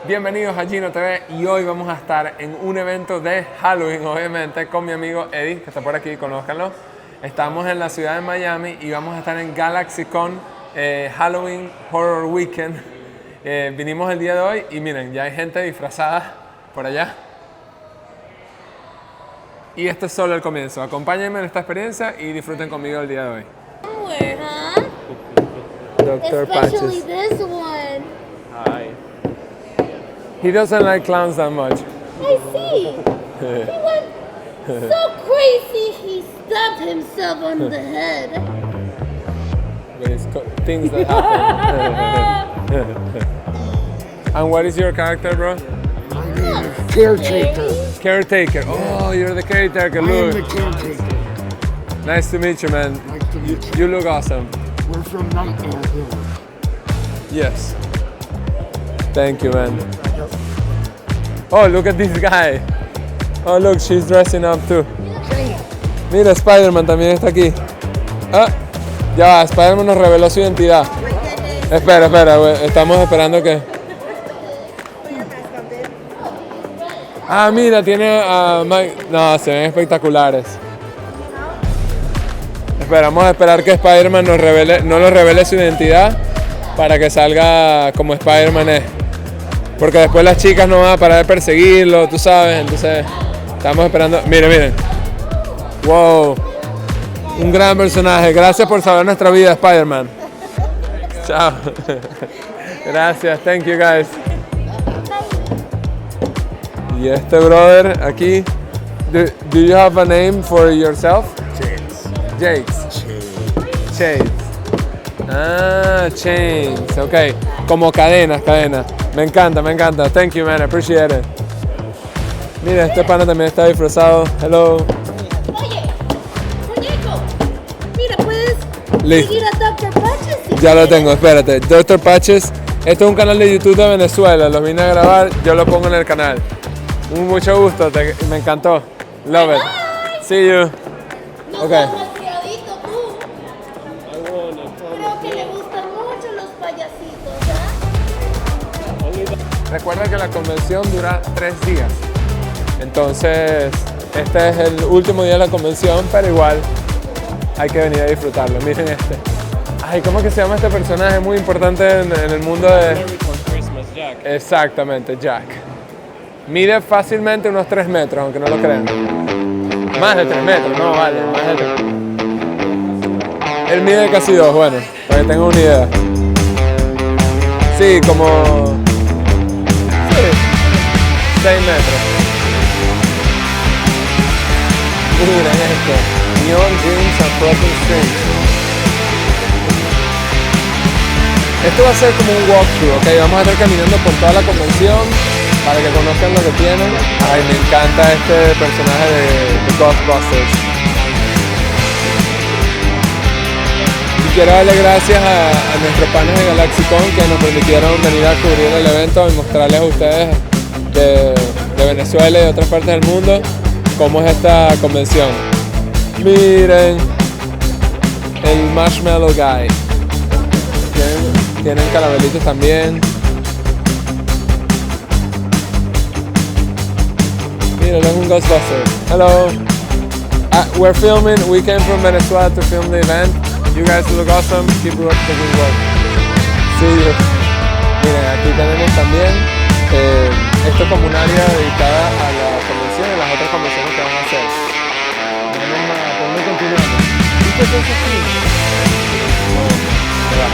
Bienvenidos a GINOTV y hoy vamos a estar en un evento de Halloween, obviamente, con mi amigo Eddie, que está por aquí, conózcanlo. Estamos en la ciudad de Miami y vamos a estar en GalaxyCon Halloween Horror Weekend. Vinimos el día de hoy y miren, ya hay gente disfrazada por allá. Y este es solo el comienzo. Acompáñenme en esta experiencia y disfruten conmigo el día de hoy. Somewhere, huh? Dr. Especially Patches. this one. Hi. He doesn't like clowns that much. I see. He went so crazy he stabbed himself on the head. But it's things that happen. And what is your character, bro? Caretaker. Caretaker. Oh, you're the caretaker. I am Look. the caretaker. Nice to meet you, man. Nice to meet you. You look awesome. We're from Nightmare Hill. Yes. Thank you, man. Oh, look at this guy. Oh, look, she's dressing up too. Mira, Spider-Man también está aquí. Ah, ya va, Spider-Man nos reveló su identidad. Espera, güey, estamos esperando que... Ah, mira, tiene a Mike... No, se ven espectaculares. Vamos a esperar que Spider-Man no nos revele su identidad para que salga como Spider-Man es. Porque después las chicas no van a parar de perseguirlo, tú sabes. Entonces, estamos esperando. Miren. Wow. Un gran personaje. Gracias por salvar nuestra vida, Spider-Man. Chao. Gracias. Thank you, guys. Y este brother aquí. Do you have a name for yourself? Chase. Ah, chains. Ok. Como cadenas. Me encanta. Thank you, man. I appreciate it. Mira, este pana también está disfrazado. Hello. Oye, muñeco. Mira, puedes Listo. seguir a Dr. Patches. Si Ya lo quieres. tengo, espérate. Dr. Patches. Este es un canal de YouTube de Venezuela. Lo vine a grabar. Yo lo pongo en el canal. Mucho gusto. Me encantó. Love it. See you. No Ok. seas malcriadito tú. Creo que le gustan mucho los payasitos, ¿ah? Recuerda que la convención dura 3 días. Entonces, este es el último día de la convención, pero igual hay que venir a disfrutarlo. Miren este. Ay, ¿cómo que se llama este personaje? Muy importante en el mundo de... Jack. Exactamente, Jack. Mide fácilmente unos 3 metros, aunque no lo crean. Más de 3 metros, no vale, más de 3. Él mide casi 2, bueno, para que tengan una idea. Sí, como... Sí, 6 metros. Miren esto. Neon Dreams and Broken Strings. Esto va a ser como un walkthrough, ¿ok? Vamos a estar caminando por toda la convención para que conozcan lo que tienen. Ay, me encanta este personaje de Ghostbusters. Y quiero darle gracias a nuestros panes de GalaxyCon que nos permitieron venir a cubrir el evento y mostrarles a ustedes de Venezuela y de otras partes del mundo cómo es esta convención. Miren el Marshmallow Guy. Tienen caramelitos también. Mira, es un Ghostbuster. Hello. We're filming. We came from Venezuela to film the event. You guys look awesome. Keep up the good work. See you. Miren, aquí tenemos también esto es como un área dedicada a la convención y las otras convenciones que van a hacer. Vamos a continuar. ¿Viste todo eso aquí? Ya.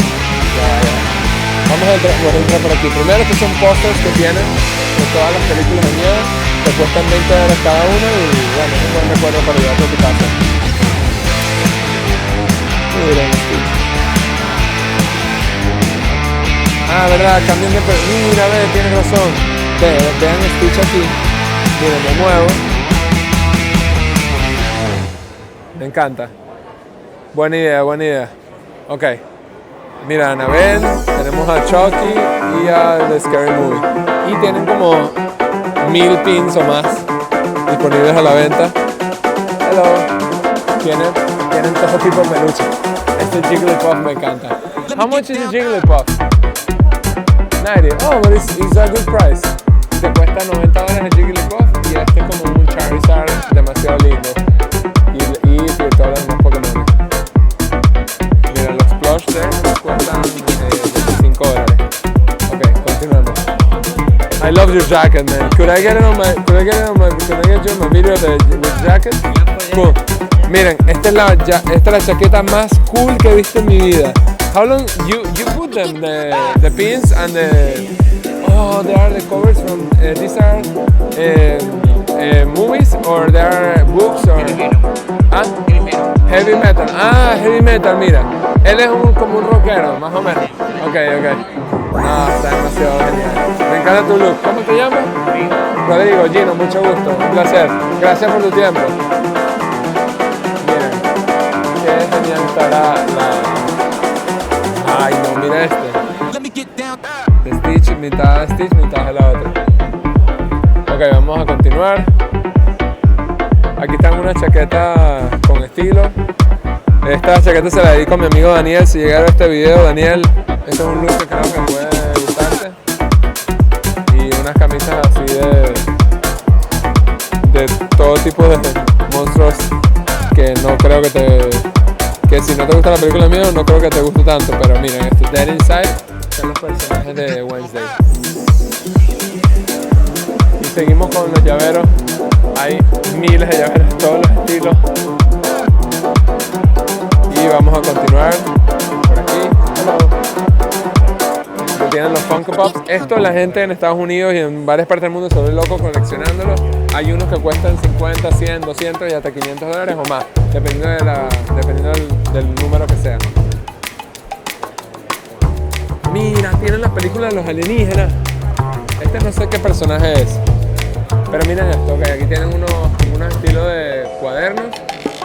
Vamos a entrar por aquí. Primero, estos son pósters que tienen de todas las películas de miedo. Te cuestan $20 cada uno y bueno, es un buen recuerdo para llevarte a tu casa. Miren aquí. Ah, verdad, cambien de... Mira, ve, tienes razón. Vean Stitch aquí. Miren, de nuevo. Me encanta. Buena idea. Ok. Mira, Annabelle, tenemos a Chucky y a The Scary Movie. Y tienen como 1000 pins o más disponibles a la venta. Hello. Tienen todo tipo de peluche. Este Jigglypuff me encanta. How much is a Jigglypuff? 90. Oh, but it's a good price. Te cuesta $90 el Jigglypuff y este es como un Charizard demasiado lindo. Y $10 más Pokémon. Mira, los plush there cuestan $25. Ok, continuamos. I love your jacket, man. Could I get you in my video with jacket? Cool. Miren, esta es la chaqueta más cool que he visto en mi vida. How long you put them, the pins and the they are the covers from these are movies or they are books or heavy metal. Heavy metal, mira. Él es como un rockero, más o menos. Ok. Está demasiado genial. Me encanta tu look. ¿Cómo te llamas? Rodrigo, Gino, mucho gusto. Un placer. Gracias por tu tiempo. Miren, qué genial está la... Ay, no, mira este. De Stitch, mitad de la otra. Ok, vamos a continuar. Aquí están unas chaquetas con estilo. Esta chaqueta se la dedico a mi amigo Daniel. Si llega a ver este video, Daniel, este es un look que creo que puede gustarte. Y unas camisas así de todo tipo de monstruos que no creo que si no te gusta la película mía, no creo que te guste tanto. Pero miren, este Dead Inside son los personajes de Wednesday. Y seguimos con los llaveros. Hay miles de llaveros de todos los estilos. Y vamos a continuar por aquí. Que tienen los Funko Pops. Esto la gente en Estados Unidos y en varias partes del mundo se vuelve loco coleccionándolos. Hay unos que cuestan 50, 100, 200 y hasta $500 o más, dependiendo del número que sea. Mira, tienen las películas de los alienígenas. Este no sé qué personaje es. Pero miren esto, okay, aquí tienen unos estilos de cuadernos,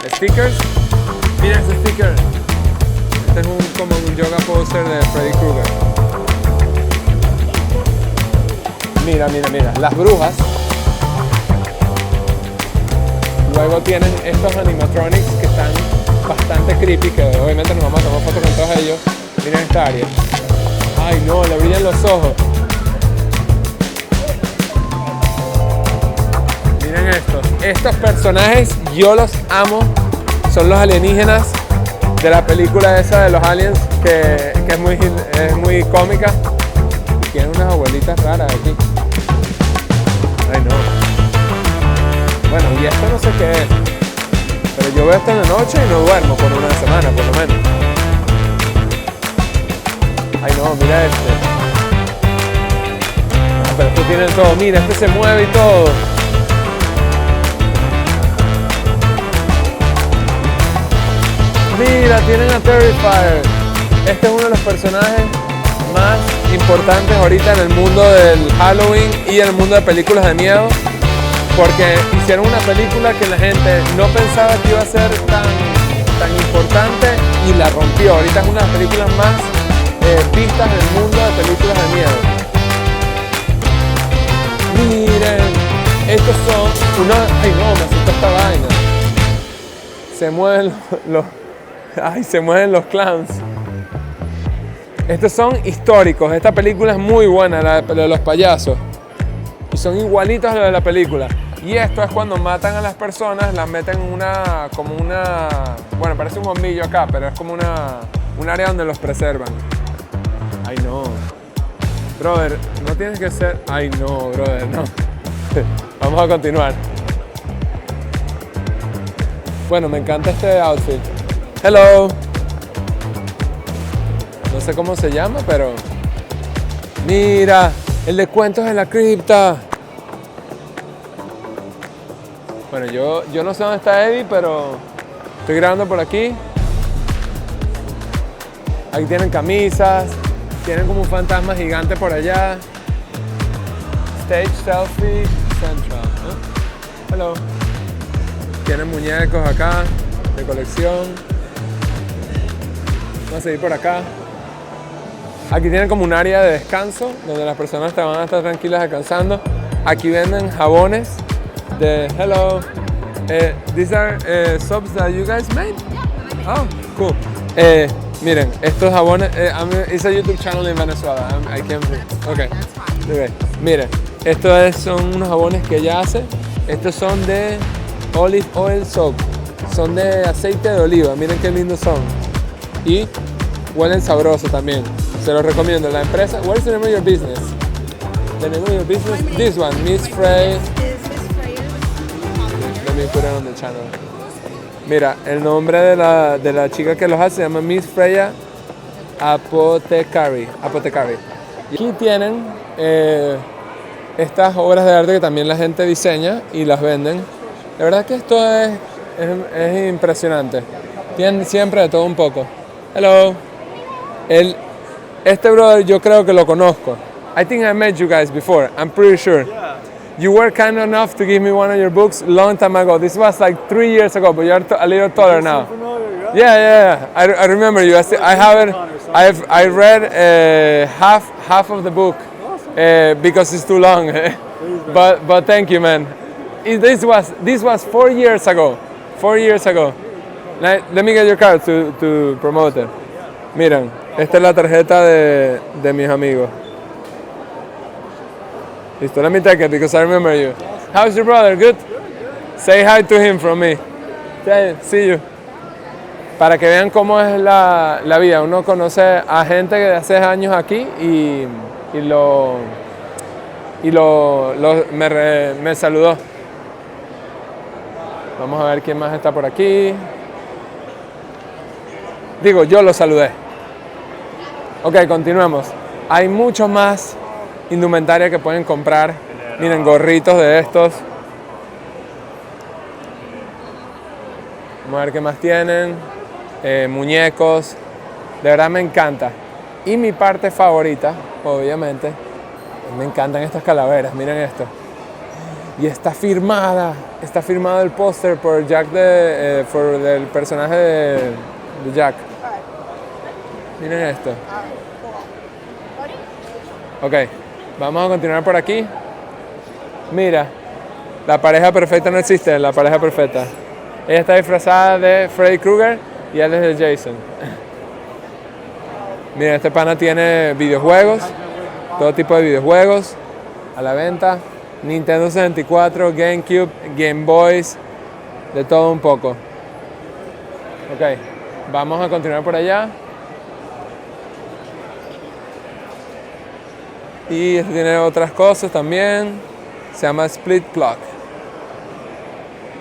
de stickers. Mira ese sticker. Este es como un yoga poster de Freddy Krueger. Mira, las brujas. Luego tienen estos animatronics que están bastante creepy, que obviamente nos vamos a tomar fotos con todos ellos. Miren esta área. Ay no, le brillan los ojos. Miren estos personajes, yo los amo. Son los alienígenas de la película esa de los aliens, que es muy cómica. Y tienen unas abuelitas raras aquí. Ay no. Bueno, y esto no sé qué es. Pero yo veo esto en la noche y no duermo por una semana, por lo menos. Ay no, mira este. No, pero este tiene todo. Mira, este se mueve y todo. Mira, tienen a Terrifier. Este es uno de los personajes más importantes ahorita en el mundo del Halloween y en el mundo de películas de miedo, porque hicieron una película que la gente no pensaba que iba a ser tan importante y la rompió. Ahorita es una de las películas más vistas en el mundo de películas de miedo. Miren, estos son unos... Ay no, me asustó esta vaina. Se mueven los clowns. Estos son históricos. Esta película es muy buena, la de los payasos. Y son igualitos a los de la película. Y esto es cuando matan a las personas, las meten en bueno, parece un bombillo acá, pero es como un área donde los preservan. Ay no. Brother, no tienes que ser... Ay no, brother, no. Vamos a continuar. Bueno, me encanta este outfit. Hello. No sé cómo se llama, pero... Mira, el de Cuentos de la Cripta. Bueno, yo no sé dónde está Eddie, pero estoy grabando por aquí. Aquí tienen camisas, tienen como un fantasma gigante por allá. Stage Selfie Central. Hello. Tienen muñecos acá de colección. Vamos a seguir por acá. Aquí tienen como un área de descanso donde las personas van a estar tranquilas descansando. Aquí venden jabones de hello. These are soaps that you guys made? Oh, cool. Miren, estos jabones, it's a YouTube channel in Venezuela. I can't. Okay. Okay. Miren, son unos jabones que ella hace. Estos son de olive oil soap. Son de aceite de oliva. Miren qué lindos son. Y huelen sabroso también. Se los recomiendo. La empresa. What is the name of your business? The name of your business? This one, Miss Frey. Let me put it on the channel. Mira, el nombre de la chica que los hace se llama Miss Freya Apothecary. Y aquí tienen estas obras de arte que también la gente diseña y las venden. La verdad que esto es impresionante. Tienen siempre de todo un poco. Hello. Este brother yo creo que lo conozco. I think I met you guys before. I'm pretty sure. You were kind enough to give me one of your books long time ago. This was like 3 years ago, but you're a little taller now. Yeah. I remember you. I read half of the book because it's too long. but thank you, man. This was 4 years ago. 4 years ago. Let me get your card to promote it. Miren, esta es la tarjeta de mis amigos. Listo, let me take it because I remember you. How's your brother? Good? Say hi to him from me. See you. Para que vean cómo es la vida. Uno conoce a gente que hace años aquí y me saludó. Vamos a ver quién más está por aquí. Digo, yo lo saludé. Ok, continuemos. Hay mucho más indumentaria que pueden comprar. Miren, gorritos de estos. Vamos a ver qué más tienen. Muñecos. De verdad me encanta. Y mi parte favorita, obviamente, me encantan estas calaveras. Miren esto. Y está firmado el póster por Jack por el personaje de Jack. Miren esto. Ok. Vamos a continuar por aquí. Mira, la pareja perfecta no existe, la pareja perfecta. Ella está disfrazada de Freddy Krueger y él es de Jason. Mira, este pana tiene videojuegos, todo tipo de videojuegos a la venta. Nintendo 64, GameCube, Game Boys, de todo un poco. Ok, vamos a continuar por allá. Y este tiene otras cosas también. Se llama Split Clock.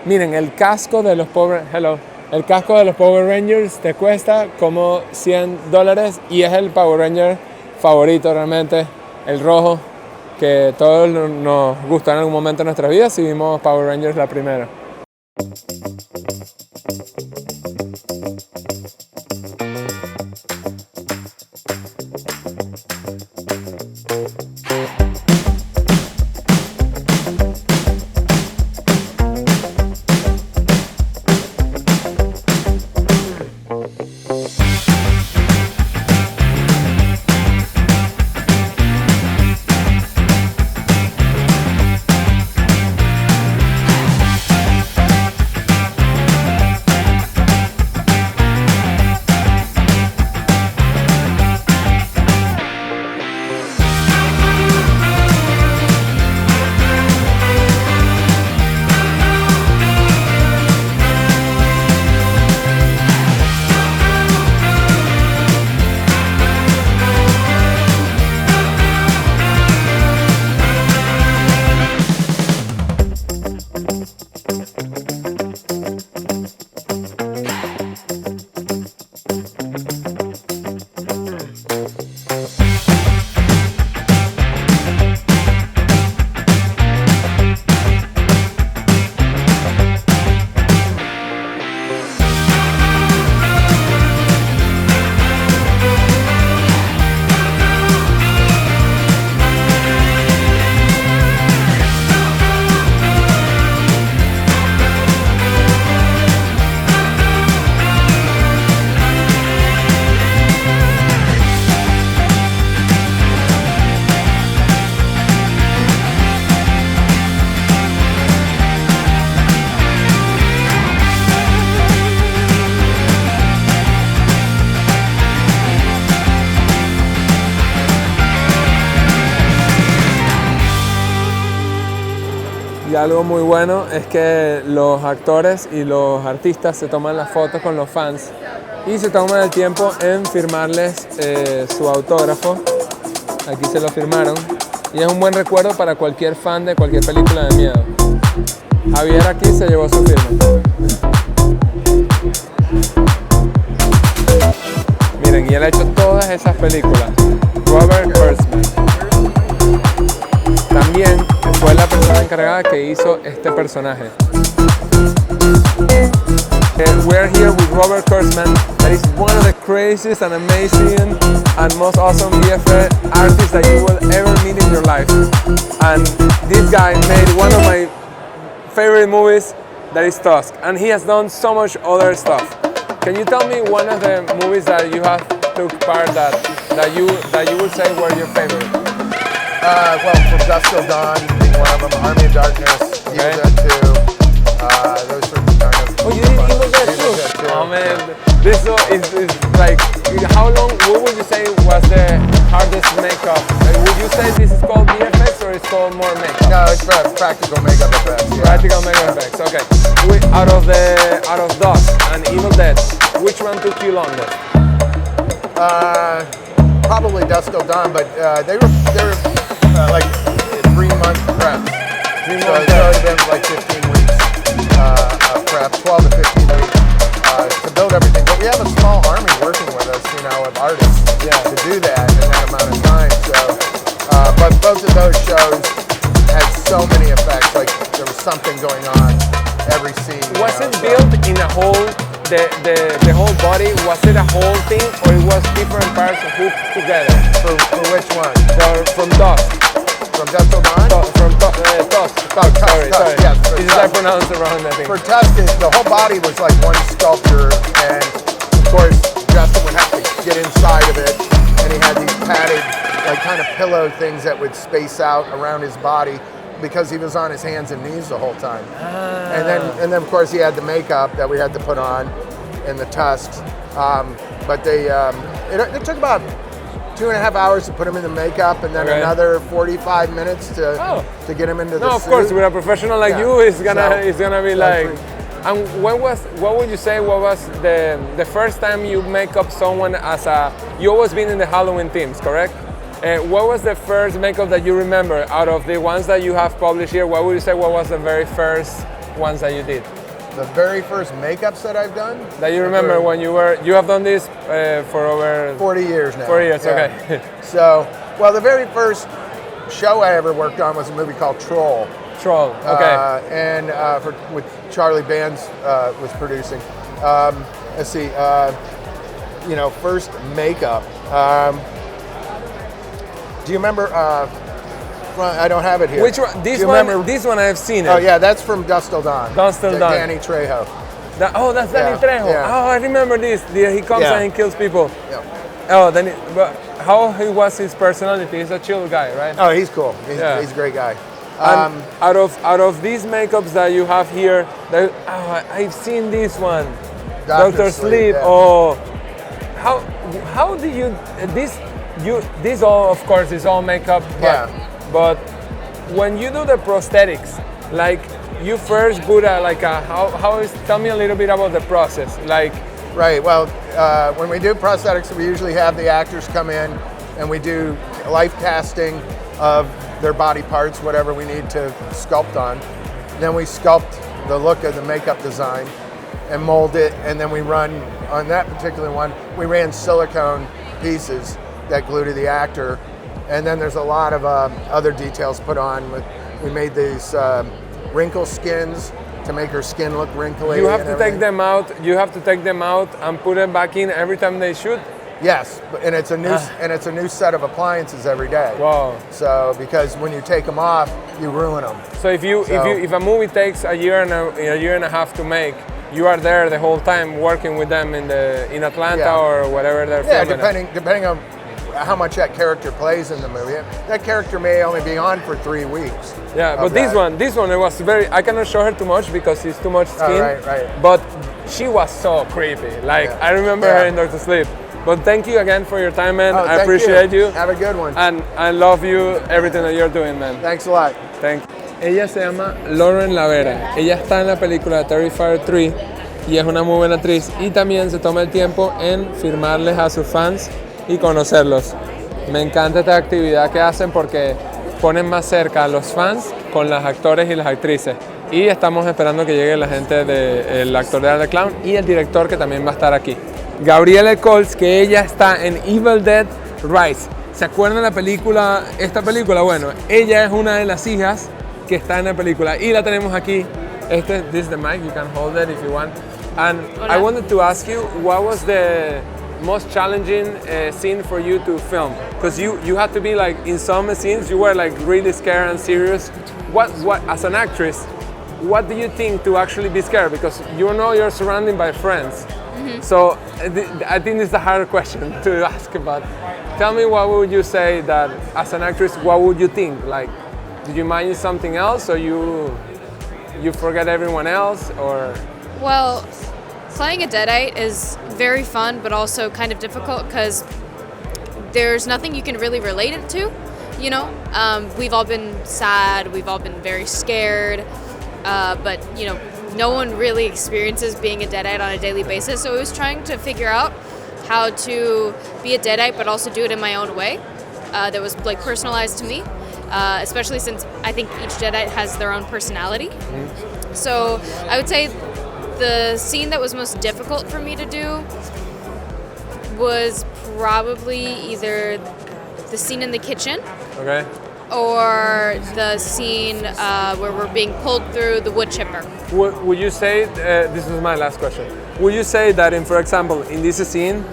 Miren, el casco de los Power Rangers te cuesta como $100 y es el Power Ranger favorito realmente, el rojo, que todos nos gustó en algún momento de nuestras vidas si vimos Power Rangers la primera. Y algo muy bueno es que los actores y los artistas se toman las fotos con los fans y se toman el tiempo en firmarles su autógrafo. Aquí se lo firmaron y es un buen recuerdo para cualquier fan de cualquier película de miedo. Javier aquí se llevó su firma. Miren, y él ha hecho todas esas películas. Robert Kurtzman. También fue la persona encargada que hizo este personaje. We are here with Robert Kurtzman, that is one of the craziest and amazing and most awesome VFX artists that you will ever meet in your life. And this guy made one of my favorite movies, that is Tusk, and he has done so much other stuff. Can you tell me one of the movies that you have took part that you would say were your favorite? Well, From Dusk Till Dawn being one of them, Army of Darkness, Evil Dead 2, those were kind of... Oh, you did Evil Dead too? Oh man, this is like, how long, what would you say was the hardest makeup? Would you say this is called VFX or it's called more makeup? No, it's practical makeup effects. Yeah. Practical makeup effects, okay. Out of Dusk and Evil Dead, which one took you longest? Probably Dusk Till Dawn, but they were like 3 month prep. 3 months. So it's already been like 15 weeks of prep, 12 to 15 weeks to build everything. But we have a small army working with us, you know, of artists to do that in that amount of time. So, but both of those shows had so many effects. Like there was something going on every scene. Was it built in a whole? The whole body, was it a whole thing or it was different parts hooked together? For which one? From Dusk. From Dusk Till Dawn? From Tusk. Sorry. Yes, Is I pronounced it wrong, I think. For Tusk, the whole body was like one sculpture, and of course Justin would have to get inside of it, and he had these padded, like kind of pillow things that would space out around his body, because he was on his hands and knees the whole time. And then of course he had the makeup that we had to put on in the tusks. But it took about 2.5 hours to put him in the makeup, and then another 45 minutes to get him into the suit. No, of course, with a professional like you, it's gonna be like. And what would you say? What was the first time you make up someone as a? You always been in the Halloween themes, correct? What was the first makeup that you remember out of the ones that you have published here? What would you say? What was the very first ones that you did? The very first makeups that I've done? That you remember when you have done this for over 40 years now. 40 years, yeah. okay. So, well, the very first show I ever worked on was a movie called Troll. Troll, okay. With Charlie Bands was producing. Let's see, first makeup. Do you remember? I don't have it here. Which one? This one I've seen it. Oh yeah, that's from Dusk Till Dawn. Dusk Till Dawn. Danny Trejo. That's Danny Trejo. Yeah. Oh, I remember this. He comes and he kills people. Yeah. Oh, but how he was his personality? He's a chill guy, right? Oh, he's cool. He's a great guy. And out of these makeups that you have here, I've seen this one, Dr. Sleep. Yeah. Oh, how do you this all, of course, is all makeup. But when you do the prosthetics, like you first put tell me a little bit about the process, like. Right. Well, when we do prosthetics, we usually have the actors come in, and we do life casting of their body parts, whatever we need to sculpt on. Then we sculpt the look of the makeup design and mold it, and then we run on that particular one. We ran silicone pieces that glue to the actor, and then there's a lot of other details put on. We made these wrinkle skins to make her skin look wrinkly. You have to take them out. You have to take them out and put them back in every time they shoot. Yes, and it's a new set of appliances every day. Wow! So because when you take them off, you ruin them. So if a movie takes a year and a half to make, you are there the whole time working with them in Atlanta or whatever they're filming. Depending on how much that character plays in the movie. That character may only be on for 3 weeks. Yeah, but this one, it was I cannot show her too much because it's too much skin. Right. But she was so creepy. Like I remember her in Dr. Sleep. But thank you again for your time, man. I appreciate you. Have a good one. And I love you, everything that you're doing, man. Thanks a lot. Thank you. Ella se llama Lauren Lavera. Ella está en la película Terrifier 3 y es una muy buena actriz. Y también se toma el tiempo en firmarles a sus fans y conocerlos. Me encanta esta actividad que hacen porque ponen más cerca a los fans con los actores y las actrices. Y estamos esperando que llegue la gente del actor de The Clown y el director que también va a estar aquí. Gabrielle Coles, que ella está en Evil Dead Rise. ¿Se acuerdan de la película? Esta película, bueno, ella es una de las hijas que está en la película y la tenemos aquí. This is the mic, you can hold it if you want. And Hola. I wanted to ask you, what was the most challenging scene for you to film? Because you had to be like, in some scenes, you were like really scared and serious. What as an actress, what do you think to actually be scared? Because you know you're surrounded by friends. So I think it's a harder question to ask about. Tell me, what would you say that as an actress, what would you think? Like, did you imagine something else, or you forget everyone else, or? Well, playing a Deadite is very fun, but also kind of difficult because there's nothing you can really relate it to. You know, we've all been sad, we've all been very scared, but you know, no one really experiences being a Deadite on a daily basis. So I was trying to figure out how to be a Deadite, but also do it in my own way that was like personalized to me. Especially since I think each Deadite has their own personality. So I would say the scene that was most difficult for me to do was probably either the scene in the kitchen, Okay. or the scene where we're being pulled through the wood chipper. Would you say, this is my last question, would you say that for example, in this scene,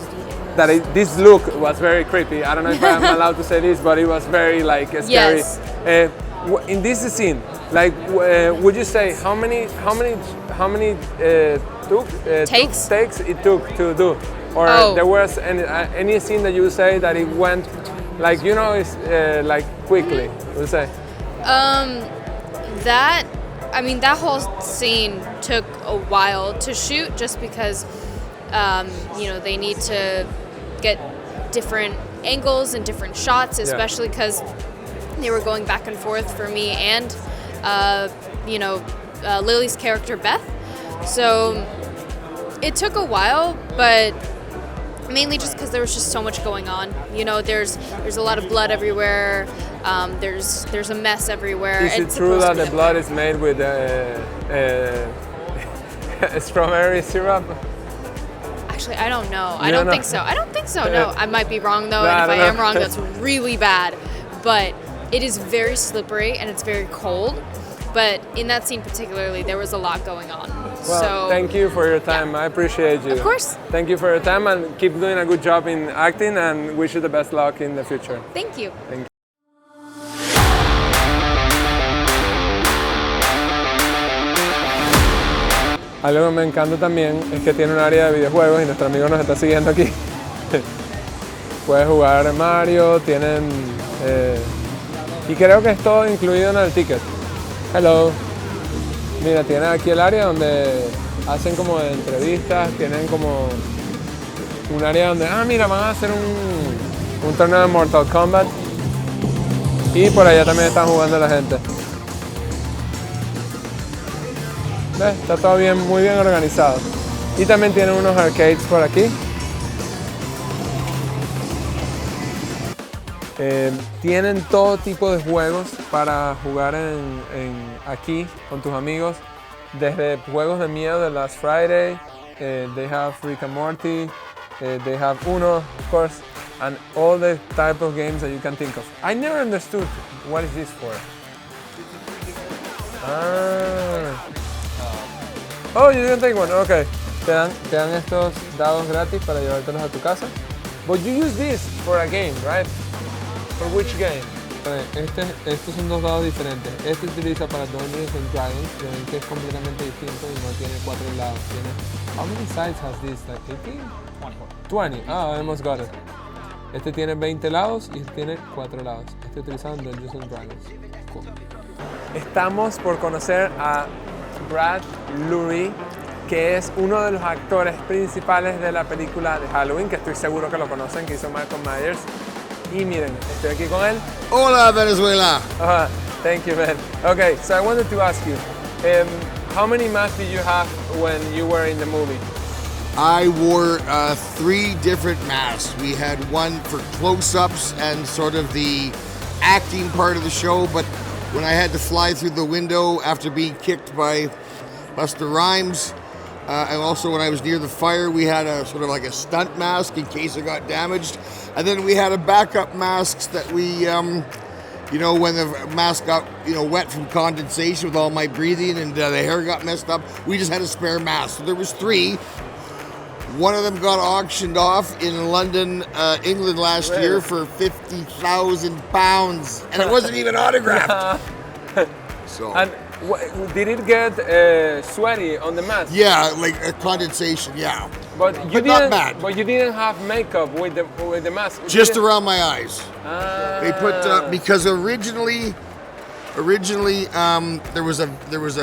that this look was very creepy? I don't know if I'm allowed to say this, but it was very like scary. Yes. In this scene, like, would you say how many takes it took to do? Or there was any scene that you would say that it went, like, you know, it's like quickly, would say? That whole scene took a while to shoot just because, you know, they need to get different angles and different shots, especially because they were going back and forth for me and, you know, Lily's character Beth. So it took a while, but mainly just because there was just so much going on. You know, there's a lot of blood everywhere. There's a mess everywhere. Is it true that the blood is made with strawberry syrup? Actually, I don't know. You don't know? Think so. I don't think so. No, I might be wrong though. Nah, And if I I don't am wrong, know. that's really bad. But it is very slippery and it's very cold. But in that scene particularly, there was a lot going on. Well, So thank you for your time. yeah. I appreciate you. Of course. Thank you for your time, and keep doing a good job in acting, and wish you the best luck in the future. Thank you. Thank you. Algo que me encanta también es que tiene un área de videojuegos y nuestro amigo nos está siguiendo aquí. Puedes jugar Mario, tienen... y creo que es todo incluido en el ticket. Hello. Mira, tienen aquí el área donde hacen como entrevistas, tienen como un área donde, mira, van a hacer un torneo de Mortal Kombat. Y por allá también están jugando la gente. ¿Ves? Está todo bien, muy bien organizado. Y también tienen unos arcades por aquí. Tienen todo tipo de juegos para jugar aquí con tus amigos. Desde juegos de miedo de Last Friday, they have Rick and Morty, they have Uno, of course, and all the type of games that you can think of. I never understood what is this for. Oh, you didn't take one. Okay. Te dan estos dados gratis para llevártelos a tu casa. But you use this for a game, right? For which game? Estos son dos dados diferentes. Este se utiliza para Dungeons and Dragons, que es completamente distinto y no tiene 4 lados. How many sides has this? Like 18? 20. I almost got it. Este tiene 20 lados y este tiene 4 lados. Este utilizado en Dungeons and Dragons. Cool. Estamos por conocer a Brad Lurie, que es uno de los actores principales de la película de Halloween, que estoy seguro que lo conocen, que hizo Michael Myers. Y miren, estoy aquí con él. Hola, Venezuela. Thank you, man. Okay, so I wanted to ask you, how many masks did you have when you were in the movie? I wore 3 different masks. We had one for close-ups and sort of the acting part of the show, but when I had to fly through the window after being kicked by Busta Rhymes, and also when I was near the fire, we had a sort of like a stunt mask in case it got damaged. And then we had a backup masks that we, when the mask got, wet from condensation with all my breathing and the hair got messed up, we just had a spare mask. So there was 3. One of them got auctioned off in London, England last year for £50,000, and it wasn't even autographed. So. And did it get sweaty on the mask? Yeah, like condensation. Yeah, but not bad. But you didn't have makeup with the mask. Just around my eyes. They put because originally there was a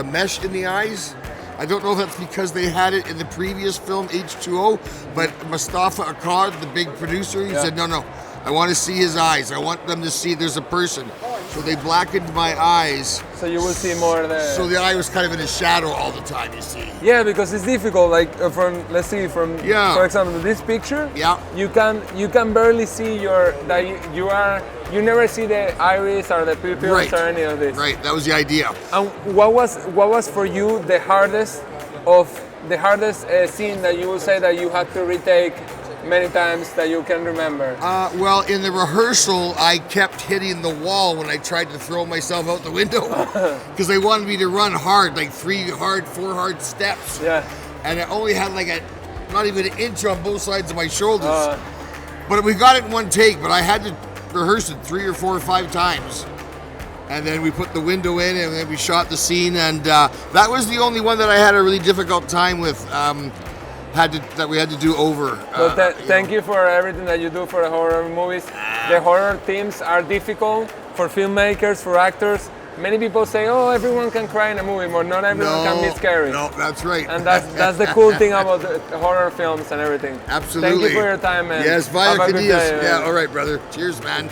mesh in the eyes. I don't know if that's because they had it in the previous film, H2O, but Mustafa Akkad, the big producer, he said, no, I want to see his eyes. I want them to see there's a person. So they blackened my eyes. So you will see more there. So the eye was kind of in a shadow all the time, you see. Yeah, because it's difficult. Like for example, this picture. Yeah. You can barely see you never see the iris or the pupils or any of this. Right. That was the idea. And what was for you the hardest scene that you will say that you had to retake many times that you can remember? Well, in the rehearsal, I kept hitting the wall when I tried to throw myself out the window because they wanted me to run hard, like 4 hard steps. Yeah. And I only had like not even an inch on both sides of my shoulders. But we got it in one take, but I had to rehearse it 3 or 4 or 5 times. And then we put the window in and then we shot the scene. And that was the only one that I had a really difficult time with. That we had to do over. Thank you for everything that you do for the horror movies. The horror themes are difficult for filmmakers, for actors. Many people say, "Oh, everyone can cry in a movie, but not everyone can be scary." No, that's right. And that's the cool thing about the horror films and everything. Absolutely. Thank you for your time, man. Yes, vaya Have a good day, man. Yeah, all right, brother. Cheers, man.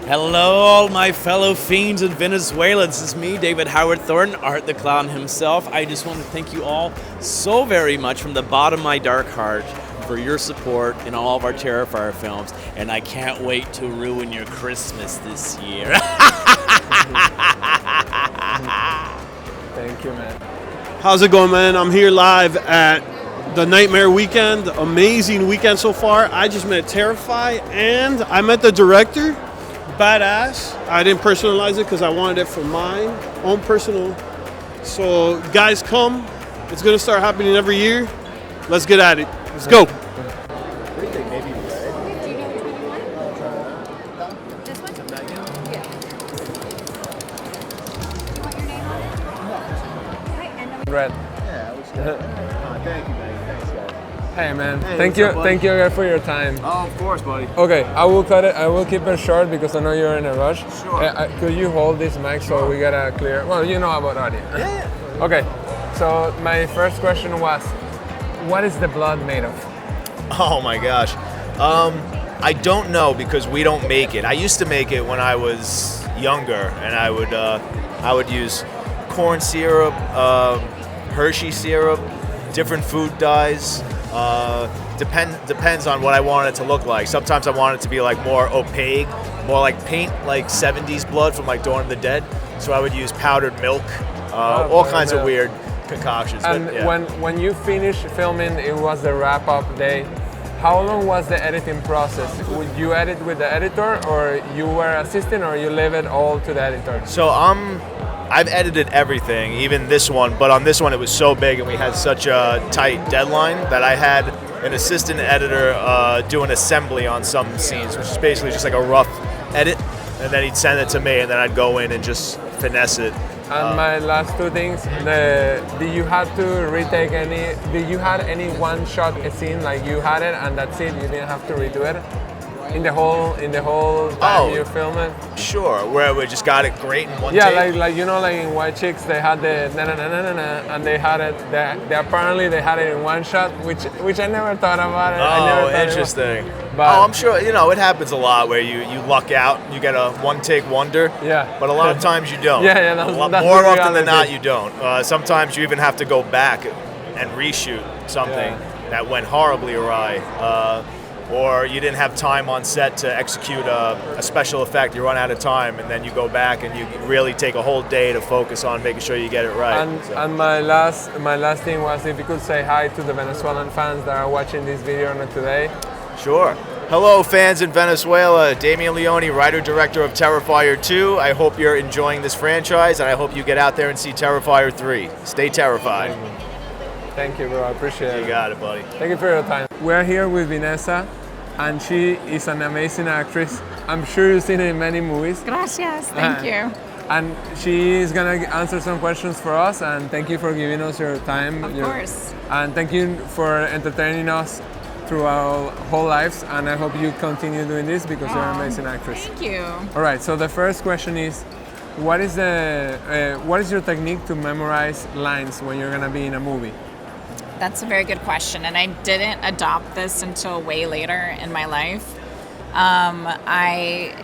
Hello, all my fellow fiends in Venezuela. This is me, David Howard Thornton, Art the Clown himself. I just want to thank you all so very much from the bottom of my dark heart for your support in all of our Terrifier films, and I can't wait to ruin your Christmas this year. Thank you, man. How's it going, man? I'm here live at the Nightmare Weekend. Amazing weekend so far. I just met Terrify, and I met the director. Badass. I didn't personalize it because I wanted it for mine, own personal. So guys, come. It's gonna start happening every year. Let's get at it. Let's go. Red. Thank you, man. Thanks, guys. Hey, man. Hey, thank you again for your time. Oh, of course, buddy. Okay, I will cut it. I will keep it short because I know you're in a rush. Sure. Could you hold this mic so we get a clear? Well, you know about audio. Yeah. Okay. So my first question was, what is the blood made of? Oh my gosh. I don't know because we don't make it. I used to make it when I was younger, and I would use corn syrup, Hershey syrup, different food dyes. Depends on what I want it to look like. Sometimes I want it to be like more opaque, more like paint, like 70s blood from like Dawn of the Dead. So I would use powdered milk, all kinds of weird concoctions. And but, yeah. when you finished filming, it was the wrap-up day. How long was the editing process? Would you edit with the editor, or you were assisting, or you leave it all to the editor? So I've edited everything, even this one, but on this one it was so big and we had such a tight deadline that I had an assistant editor do an assembly on some scenes, which is basically just like a rough edit, and then he'd send it to me and then I'd go in and just finesse it. And my last 2 things, did you have to retake did you had any one shot scene, like you had it and that's it, you didn't have to redo it? in the whole time you film it? Sure, where we just got it great in one Yeah, take. like you know, like in White Chicks, they had the na na na na na na, and they had it. They apparently they had it in one shot, which I never thought about it. I never Oh, thought interesting. But- I'm sure, it happens a lot where you luck out, you get a one-take wonder. Yeah. But a lot of times you don't. Yeah, that's more the often than not, reality. you don't. Sometimes you even have to go back and reshoot something that went horribly awry. Or you didn't have time on set to execute a special effect. You run out of time, and then you go back and you really take a whole day to focus on making sure you get it right. And my last thing was if you could say hi to the Venezuelan fans that are watching this video today. Sure. Hello, fans in Venezuela. Damian Leone, writer-director of Terrifier 2. I hope you're enjoying this franchise, and I hope you get out there and see Terrifier 3. Stay terrified. Thank you, bro. I appreciate it. You got it, buddy. Thank you for your time. We're here with Vanessa, and she is an amazing actress. I'm sure you've seen her in many movies. Gracias, thank you. And she is gonna answer some questions for us, and thank you for giving us your time. Of course. And thank you for entertaining us through our whole lives, and I hope you continue doing this because you're an amazing actress. Thank you. All right, so the first question is, what is your technique to memorize lines when you're gonna be in a movie? That's a very good question, and I didn't adopt this until way later in my life. I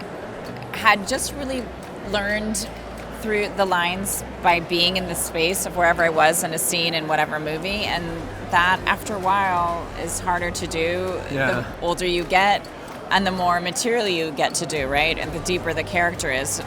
had just really learned through the lines by being in the space of wherever I was in a scene in whatever movie, and that after a while is harder to do the older you get and the more material you get to do, right? And the deeper the character is,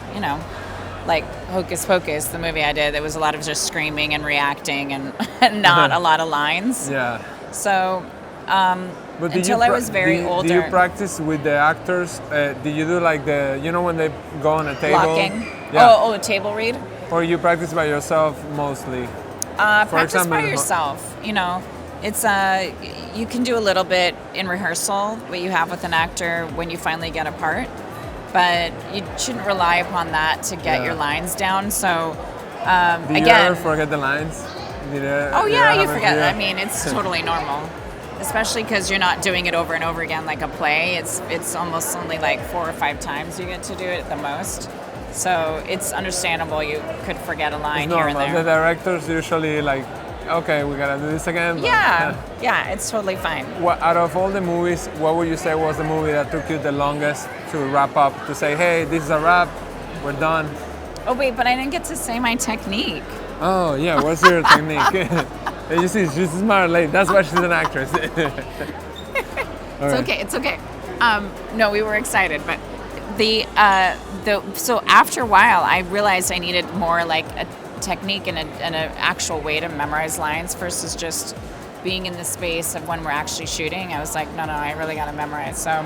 like Hocus Pocus, the movie I did, there was a lot of just screaming and reacting and not a lot of lines. Yeah. So But until I was very older. Do you practice with the actors? Do you do like when they go on a table? Blocking. Yeah. Oh, table read? Or you practice by yourself mostly? Practice by yourself. It's you can do a little bit in rehearsal, what you have with an actor when you finally get a part, but you shouldn't rely upon that to get your lines down. So Do you ever forget the lines? You forget. I mean, it's totally normal, especially because you're not doing it over and over again like a play. It's almost only like 4 or 5 times you get to do it at the most. So it's understandable you could forget a line here and there. The directors usually like, okay, we gotta do this again. But, yeah, it's totally fine. Out of all the movies, what would you say was the movie that took you the longest to wrap up? To say, hey, this is a wrap, we're done. Oh wait, but I didn't get to say my technique. Oh yeah, what's your technique? You see, she's smart lady. That's why she's an actress. It's okay. No, we were excited, but so after a while, I realized I needed more like a technique and an actual way to memorize lines versus just being in the space of when we're actually shooting. I was like, no, I really got to memorize. So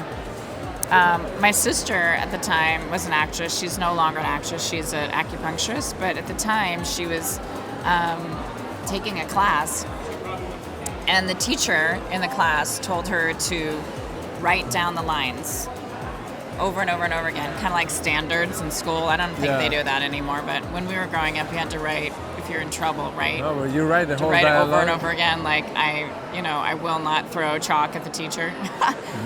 my sister at the time was an actress. She's no longer an actress. She's an acupuncturist. But at the time, she was taking a class. And the teacher in the class told her to write down the lines over and over and over again, kind of like standards in school. I don't think they do that anymore, but when we were growing up, you had to write if you're in trouble, right? Oh, well, you write the whole write dialogue. it over and over again, like I will not throw chalk at the teacher.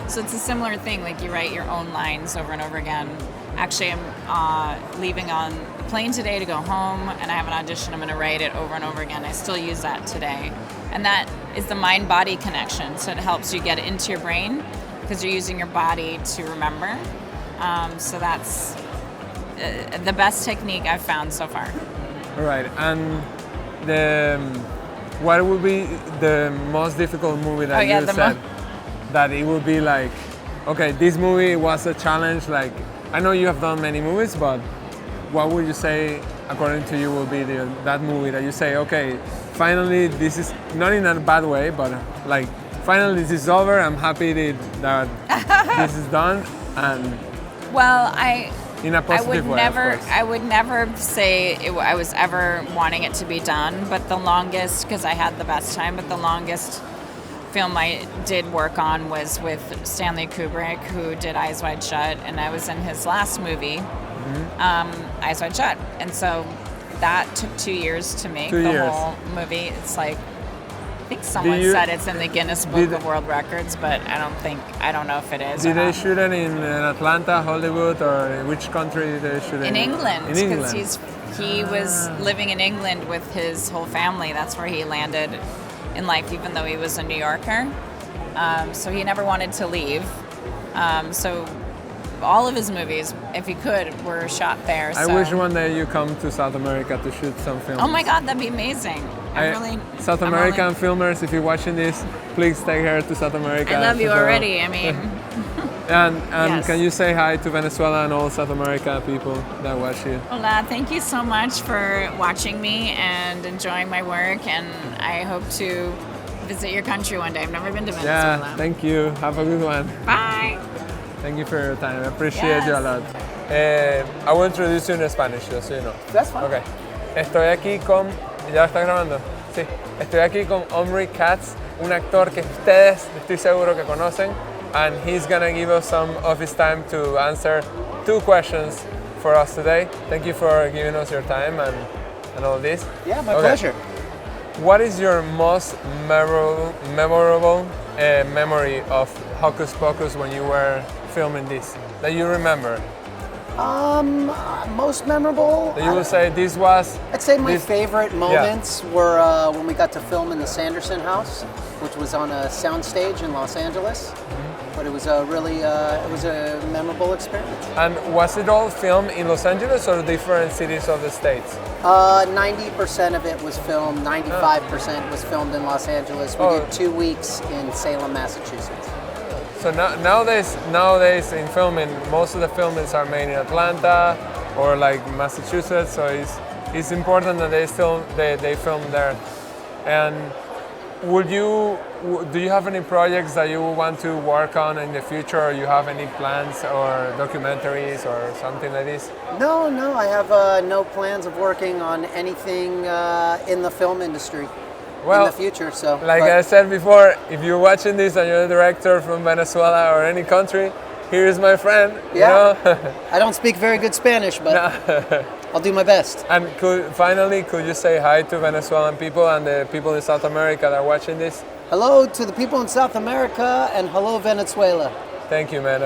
So it's a similar thing, like you write your own lines over and over again. Actually, I'm leaving on a plane today to go home, and I have an audition. I'm going to write it over and over again. I still use that today. And that is the mind-body connection, so it helps you get it into your brain because you're using your body to remember. So that's the best technique I've found so far. All right, and what would be the most difficult movie that you said that it would be like, okay, this movie was a challenge. Like, I know you have done many movies, but what would you say, according to you, will be that movie that you say, okay, finally, this is not in a bad way, but like, finally, this is over. I'm happy that this is done, and. Well, in a positive way, I would never say I was ever wanting it to be done, but the longest, because I had the best time, but the longest film I did work on was with Stanley Kubrick, who did Eyes Wide Shut, and I was in his last movie, Eyes Wide Shut, and so that took 2 years to make. Whole movie. It's like think someone you- said it's in the Guinness Book of World Records, but I don't know if it is. Did or they not. shoot it in Atlanta, Hollywood, or in which country did they shoot it? In England, In because England. he was living in England with his whole family. That's where he landed in life, even though he was a New Yorker. So he never wanted to leave. So all of his movies, if he could, were shot there. I so. wish one day you come to South America to shoot some films. Oh my God, that'd be amazing. South American filmers, if you're watching this, please take her to South America. I love you So- already. I mean, And Yes. can you say hi to Venezuela and all South America people that watch you? hola, thank you so much for watching me and enjoying my work. And I hope to visit your country one day. I've never been to Venezuela. Yeah, thank you. Have a good one. Bye. Thank you for your time. I appreciate Yes. you a lot. I will introduce you in Spanish, just so you know. That's fine. Okay. Estoy aquí con... ¿Ya está grabando? Sí. Estoy aquí con Omri Katz, un actor que ustedes estoy seguro que conocen, and he's gonna give us some of his time to answer 2 questions for us today. Thank you for giving us your time and all this. Yeah, my Okay. pleasure. What is your most memorable memory of Hocus Pocus when you were filming this that you remember? Most memorable. That you will say this was. I'd say my this- favorite moments were when we got to film in the Sanderson house, which was on a soundstage in Los Angeles. But it was a really, it was a memorable experience. And was it all filmed in Los Angeles or different cities of the States? 90% of it was filmed, 95% was filmed in Los Angeles. We Oh. did 2 weeks in Salem, Massachusetts. So nowadays in filming, most of the filmings are made in Atlanta or like Massachusetts. So it's important that they film there. And do you have any projects that you want to work on in the future, or you have any plans or documentaries or something like this? No, I have no plans of working on anything in the film industry in the future. So, like I said before, if you're watching this and you're a director from Venezuela or any country, here's my friend. Yeah. You know? I don't speak very good Spanish, but I'll do my best. And could you say hi to Venezuelan people and the people in South America that are watching this? Hello to the people in South America and hello Venezuela. Thank you, man.